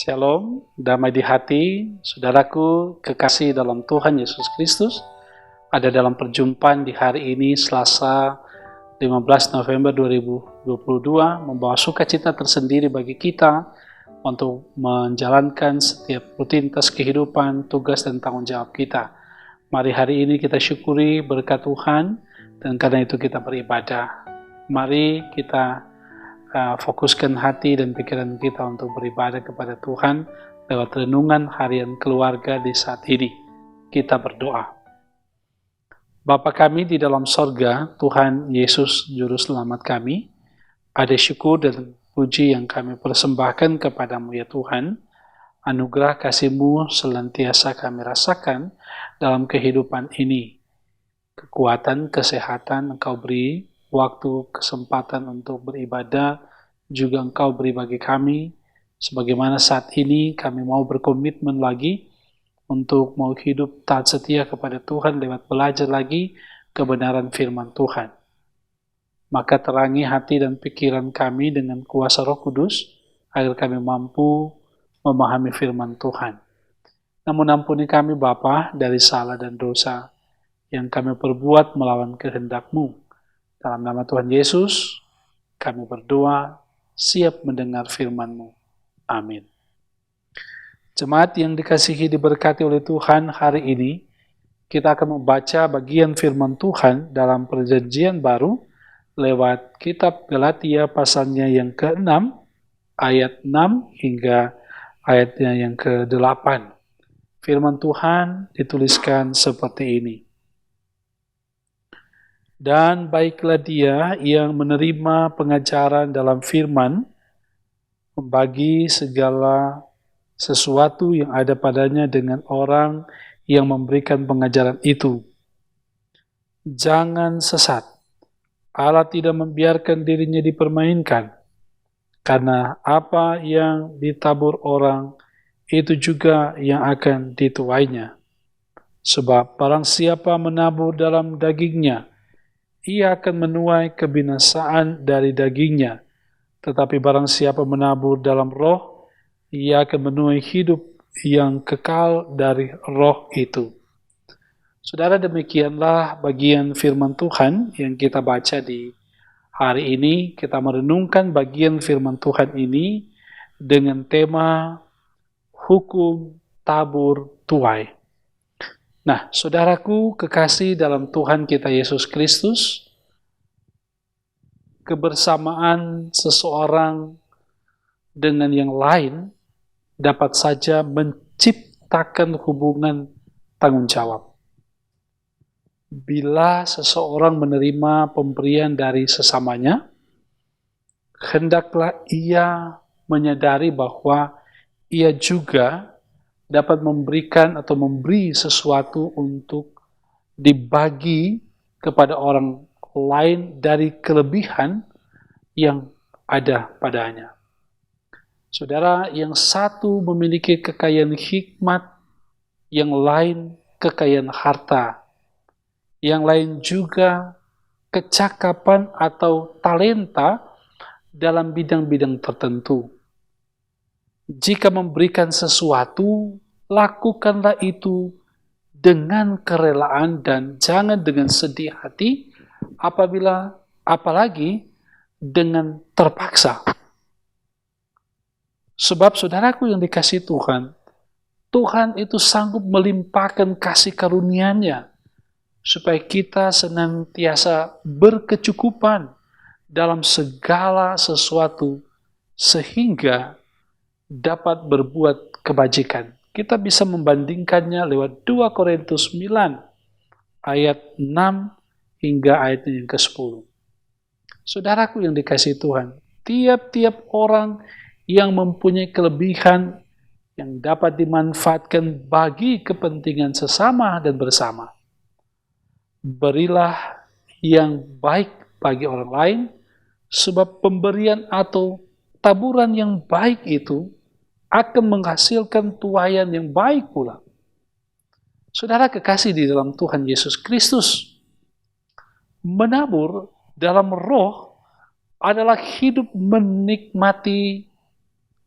Shalom, damai di hati, saudaraku kekasih dalam Tuhan Yesus Kristus. Ada dalam perjumpaan di hari ini Selasa 15 November 2022 membawa sukacita tersendiri bagi kita untuk menjalankan setiap rutinitas kehidupan, tugas dan tanggung jawab kita. Mari hari ini kita syukuri berkat Tuhan dan karena itu kita beribadah. Mari kita fokuskan hati dan pikiran kita untuk beribadah kepada Tuhan lewat renungan harian keluarga di saat ini. Kita berdoa. Bapa kami di dalam sorga, Tuhan Yesus Juru Selamat kami, ada syukur dan puji yang kami persembahkan kepadamu ya Tuhan. Anugerah kasih-Mu senantiasa kami rasakan dalam kehidupan ini. Kekuatan, kesehatan Engkau beri, waktu, kesempatan untuk beribadah juga Engkau beri bagi kami, sebagaimana saat ini kami mau berkomitmen lagi untuk mau hidup taat setia kepada Tuhan lewat belajar lagi kebenaran firman Tuhan. Maka terangi hati dan pikiran kami dengan kuasa Roh Kudus, agar kami mampu memahami firman Tuhan. Namun ampuni kami Bapa dari salah dan dosa yang kami perbuat melawan kehendak-Mu. Dalam nama Tuhan Yesus, kami berdoa, siap mendengar firman-Mu. Amin. Jemaat yang dikasihi diberkati oleh Tuhan, hari ini kita akan membaca bagian firman Tuhan dalam Perjanjian Baru lewat kitab Galatia pasalnya yang ke-6, ayat 6 hingga ayatnya yang ke-8. Firman Tuhan dituliskan seperti ini. Dan baiklah dia yang menerima pengajaran dalam firman, membagi segala sesuatu yang ada padanya dengan orang yang memberikan pengajaran itu. Jangan sesat. Allah tidak membiarkan dirinya dipermainkan, karena apa yang ditabur orang, itu juga yang akan dituainya. Sebab barang siapa menabur dalam dagingnya, ia akan menuai kebinasaan dari dagingnya. Tetapi barang siapa menabur dalam roh, ia akan menuai hidup yang kekal dari roh itu. Saudara, demikianlah bagian firman Tuhan yang kita baca di hari ini. Kita merenungkan bagian firman Tuhan ini dengan tema hukum tabur tuai. Nah, saudaraku kekasih dalam Tuhan kita Yesus Kristus, kebersamaan seseorang dengan yang lain dapat saja menciptakan hubungan tanggung jawab. Bila seseorang menerima pemberian dari sesamanya, hendaklah ia menyadari bahwa ia juga dapat memberikan atau memberi sesuatu untuk dibagi kepada orang lain dari kelebihan yang ada padanya. Saudara, yang satu memiliki kekayaan hikmat, yang lain kekayaan harta, yang lain juga kecakapan atau talenta dalam bidang-bidang tertentu. Jika memberikan sesuatu, lakukanlah itu dengan kerelaan dan jangan dengan sedih hati, apalagi dengan terpaksa. Sebab saudaraku yang dikasihi Tuhan, Tuhan itu sanggup melimpahkan kasih karunia-Nya supaya kita senantiasa berkecukupan dalam segala sesuatu sehingga dapat berbuat kebajikan. Kita bisa membandingkannya lewat 2 Korintus 9 ayat 6 hingga ayat yang ke-10. Saudaraku yang dikasihi Tuhan, tiap-tiap orang yang mempunyai kelebihan yang dapat dimanfaatkan bagi kepentingan sesama dan bersama. Berilah yang baik bagi orang lain, sebab pemberian atau taburan yang baik itu akan menghasilkan tuaian yang baik pula. Saudara kekasih di dalam Tuhan Yesus Kristus, menabur dalam roh adalah hidup menikmati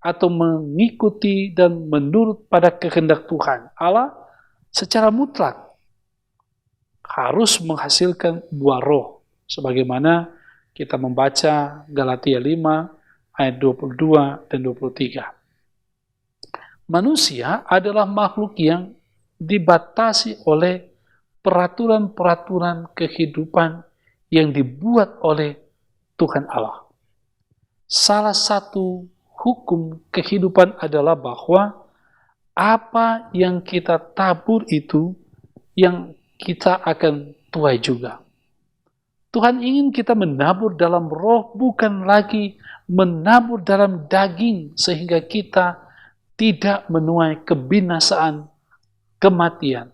atau mengikuti dan menurut pada kehendak Tuhan Allah secara mutlak harus menghasilkan buah roh, sebagaimana kita membaca Galatia 5 ayat 22 dan 23. Manusia adalah makhluk yang dibatasi oleh peraturan-peraturan kehidupan yang dibuat oleh Tuhan Allah. Salah satu hukum kehidupan adalah bahwa apa yang kita tabur itu yang kita akan tuai juga. Tuhan ingin kita menabur dalam roh, bukan lagi menabur dalam daging, sehingga kita tidak menuai kebinasaan, kematian.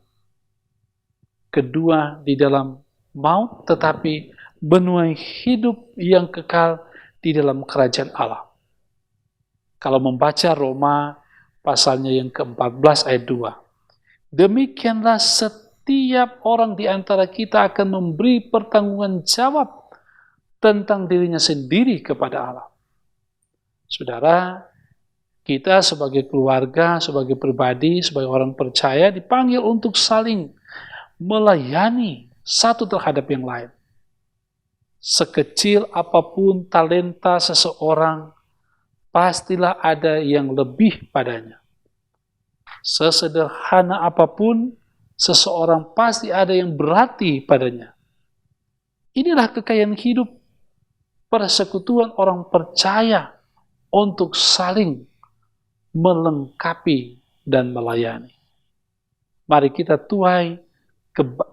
Kedua, di dalam maut, tetapi menuai hidup yang kekal di dalam kerajaan Allah. Kalau membaca Roma pasalnya yang ke-14 ayat 2. Demikianlah setiap orang di antara kita akan memberi pertanggungan jawab tentang dirinya sendiri kepada Allah. Saudara, kita sebagai keluarga, sebagai pribadi, sebagai orang percaya dipanggil untuk saling melayani satu terhadap yang lain. Sekecil apapun talenta seseorang, pastilah ada yang lebih padanya. Sesederhana apapun, seseorang pasti ada yang berarti padanya. Inilah kekayaan hidup, persekutuan orang percaya untuk saling melengkapi dan melayani. Mari kita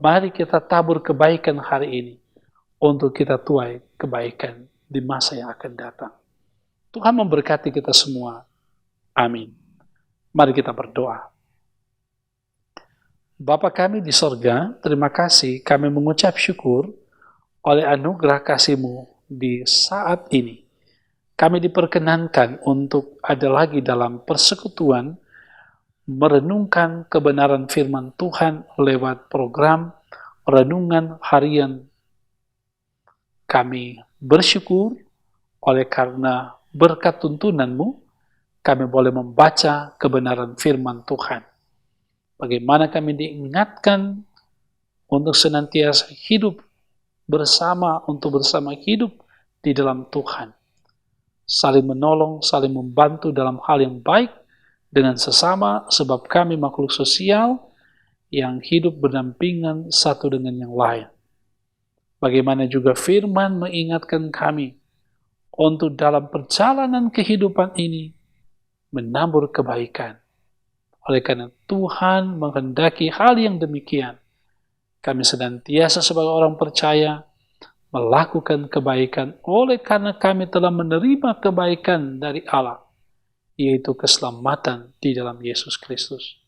mari kita tabur kebaikan hari ini untuk kita tuai kebaikan di masa yang akan datang. Tuhan memberkati kita semua. Amin. Mari kita berdoa. Bapa kami di sorga, terima kasih kami mengucap syukur oleh anugerah kasih-Mu di saat ini. Kami diperkenankan untuk ada lagi dalam persekutuan merenungkan kebenaran firman Tuhan lewat program Renungan Harian. Kami bersyukur oleh karena berkat tuntunan-Mu, kami boleh membaca kebenaran firman Tuhan. Bagaimana kami diingatkan untuk senantiasa hidup bersama, untuk bersama hidup di dalam Tuhan. Saling menolong, saling membantu dalam hal yang baik dengan sesama, sebab kami makhluk sosial yang hidup berdampingan satu dengan yang lain. Bagaimana juga firman mengingatkan kami untuk dalam perjalanan kehidupan ini menabur kebaikan. Oleh karena Tuhan menghendaki hal yang demikian, kami senantiasa sebagai orang percaya melakukan kebaikan oleh karena kami telah menerima kebaikan dari Allah, yaitu keselamatan di dalam Yesus Kristus.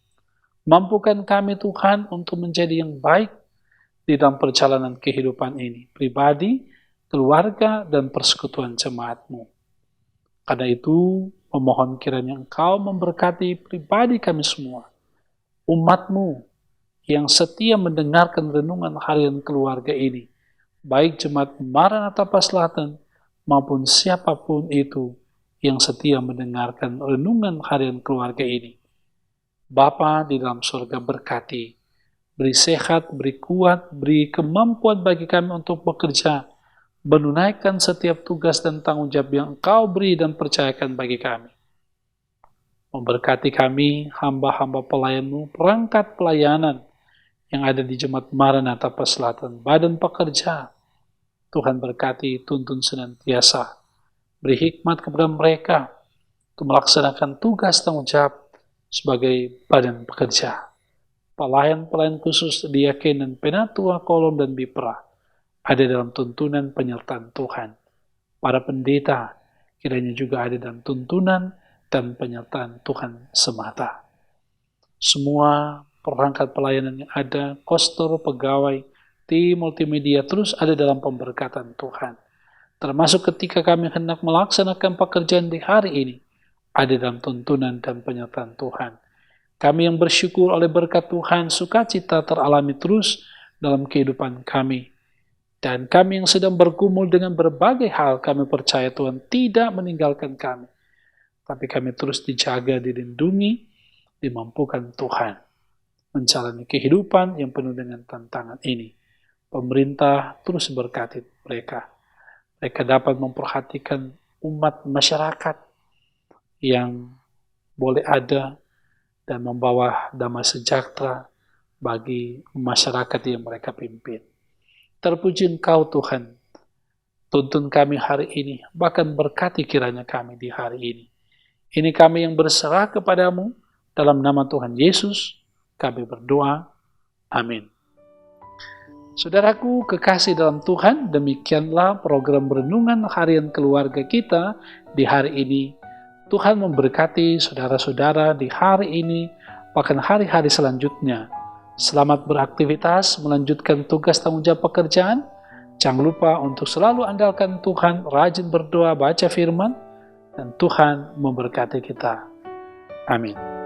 Mampukan kami Tuhan untuk menjadi yang baik di dalam perjalanan kehidupan ini, pribadi, keluarga, dan persekutuan jemaat-Mu. Karena itu, memohon kiranya Engkau memberkati pribadi kami semua, umat-Mu yang setia mendengarkan renungan harian keluarga ini, baik jemaat Maranatha Paslatan maupun siapapun itu yang setia mendengarkan renungan harian keluarga ini. Bapa di dalam surga berkati, beri sehat, beri kuat, beri kemampuan bagi kami untuk bekerja, menunaikan setiap tugas dan tanggung jawab yang Engkau beri dan percayakan bagi kami. Memberkati kami, hamba-hamba pelayan-Mu, perangkat pelayanan yang ada di Jemaat Maranatha Paslatan, badan pekerja. Tuhan berkati, tuntun senantiasa, beri hikmat kepada mereka untuk melaksanakan tugas tanggung jawab sebagai badan pekerja. Pelayan-pelayan khusus diaken dan penatua, kolom dan bipra ada dalam tuntunan penyertaan Tuhan. Para pendeta kiranya juga ada dalam tuntunan dan penyertaan Tuhan semata. Semua perangkat pelayanan yang ada, kostor, pegawai, tim multimedia terus ada dalam pemberkatan Tuhan. Termasuk ketika kami hendak melaksanakan pekerjaan di hari ini, ada dalam tuntunan dan penyertaan Tuhan. Kami yang bersyukur oleh berkat Tuhan, sukacita teralami terus dalam kehidupan kami. Dan kami yang sedang bergumul dengan berbagai hal, kami percaya Tuhan tidak meninggalkan kami. tapi kami terus dijaga, dilindungi, dimampukan Tuhan menjalani kehidupan yang penuh dengan tantangan ini. Pemerintah terus berkati mereka. Mereka dapat memperhatikan umat masyarakat yang boleh ada dan membawa damai sejahtera bagi masyarakat yang mereka pimpin. Terpuji Engkau Tuhan, tuntun kami hari ini, bahkan berkati kiranya kami di hari ini. Ini kami yang berserah kepadamu, dalam nama Tuhan Yesus, kami berdoa. Amin. Saudaraku kekasih dalam Tuhan, demikianlah program renungan harian keluarga kita di hari ini. Tuhan memberkati saudara-saudara di hari ini, bahkan hari-hari selanjutnya. Selamat beraktivitas, melanjutkan tugas tanggung jawab pekerjaan. Jangan lupa untuk selalu andalkan Tuhan, rajin berdoa, baca firman, dan Tuhan memberkati kita. Amin.